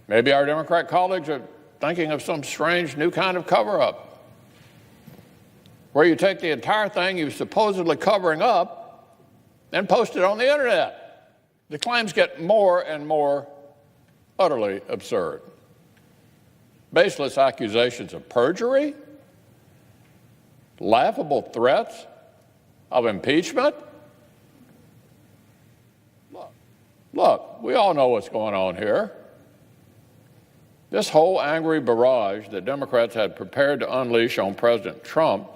Maybe our Democrat colleagues are thinking of some strange new kind of cover-up, where you take the entire thing you're supposedly covering up and post it on the internet. The claims get more and more utterly absurd. Baseless accusations of perjury, laughable threats of impeachment. Look, we all know what's going on here. This whole angry barrage that Democrats had prepared to unleash on President Trump,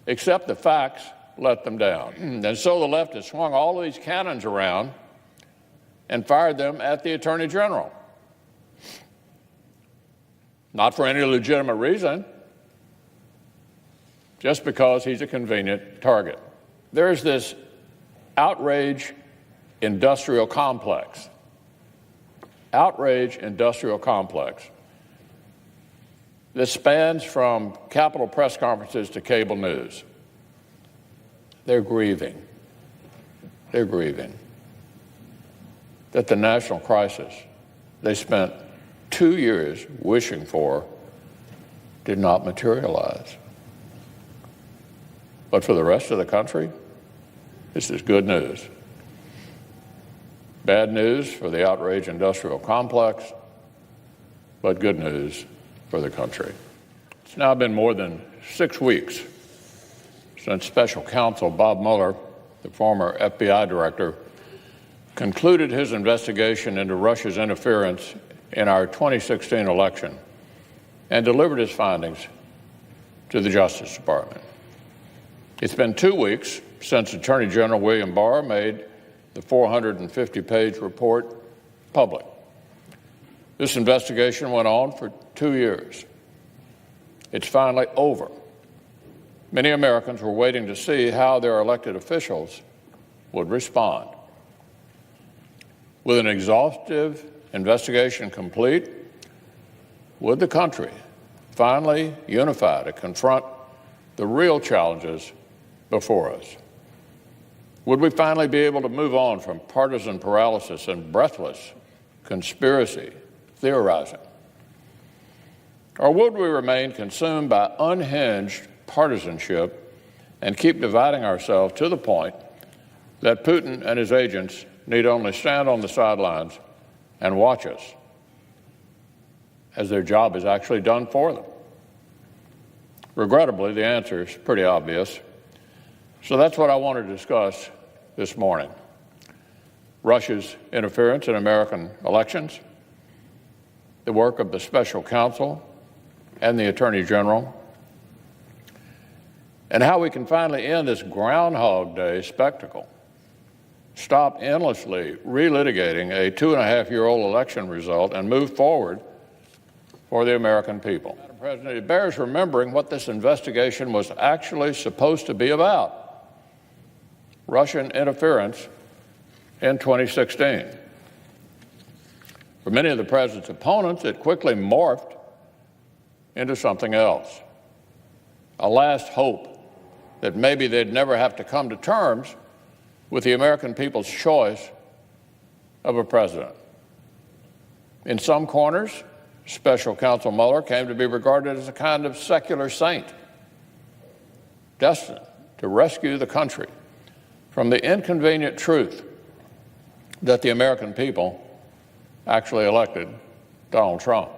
except the facts let them down. And so the left has swung all of these cannons around and fired them at the Attorney General. Not for any legitimate reason, just because he's a convenient target. There's this outrage industrial complex. Outrage industrial complex that spans from Capitol press conferences to cable news. They're grieving. They're grieving that the national crisis they spent 2 years wishing for did not materialize. But for the rest of the country, this is good news. Bad news for the outrage industrial complex, but good news for the country. It's now been more than 6 weeks since Special Counsel Bob Mueller, the former FBI director, concluded his investigation into Russia's interference in our 2016 election and delivered his findings to the Justice Department. It's been 2 weeks since Attorney General William Barr made the 450-page report public. This investigation went on for 2 years. It's finally over. Many Americans were waiting to see how their elected officials would respond. With an exhaustive investigation complete, would the country finally unify to confront the real challenges before us? Would we finally be able to move on from partisan paralysis and breathless conspiracy theorizing? Or would we remain consumed by unhinged partisanship and keep dividing ourselves to the point that Putin and his agents need only stand on the sidelines and watch us as their job is actually done for them? Regrettably, the answer is pretty obvious. So that's what I want to discuss this morning. Russia's interference in American elections, the work of the special counsel and the Attorney General, and how we can finally end this Groundhog Day spectacle. Stop endlessly relitigating a 2.5-year-old election result and move forward for the American people. Madam President, it bears remembering what this investigation was actually supposed to be about: Russian interference in 2016. For many of the president's opponents, it quickly morphed into something else, a last hope that maybe they'd never have to come to terms with the American people's choice of a president. In some corners, Special Counsel Mueller came to be regarded as a kind of secular saint, destined to rescue the country from the inconvenient truth that the American people actually elected Donald Trump.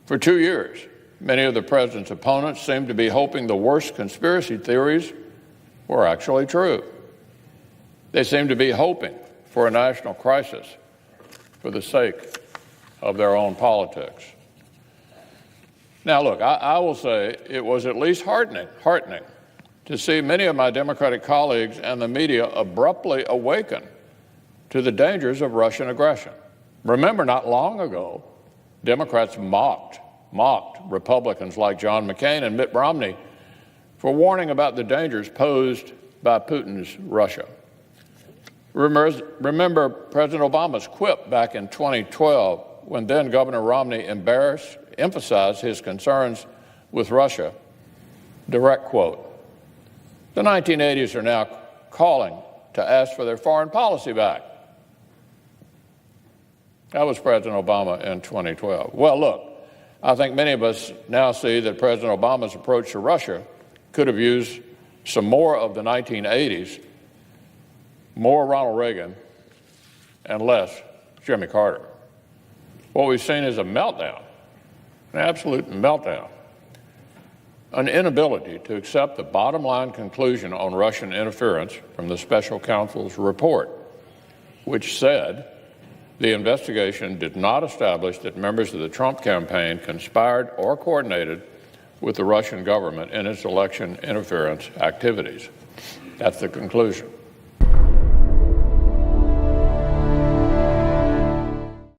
For 2 years, many of the president's opponents seemed to be hoping the worst conspiracy theories were actually true. They seemed to be hoping for a national crisis for the sake of their own politics. Now, look, I will say it was at least heartening to see many of my Democratic colleagues and the media abruptly awaken to the dangers of Russian aggression. Remember, not long ago, Democrats mocked Republicans like John McCain and Mitt Romney for warning about the dangers posed by Putin's Russia. Remember President Obama's quip back in 2012 when then Governor Romney emphasized his concerns with Russia. Direct quote, "The 1980s are now calling to ask for their foreign policy back." That was President Obama in 2012. Well, look, I think many of us now see that President Obama's approach to Russia could have used some more of the 1980s, more Ronald Reagan, and less Jimmy Carter. What we've seen is a meltdown, an absolute meltdown, an inability to accept the bottom line conclusion on Russian interference from the special counsel's report, which said the investigation did not establish that members of the Trump campaign conspired or coordinated with the Russian government in its election interference activities. That's the conclusion.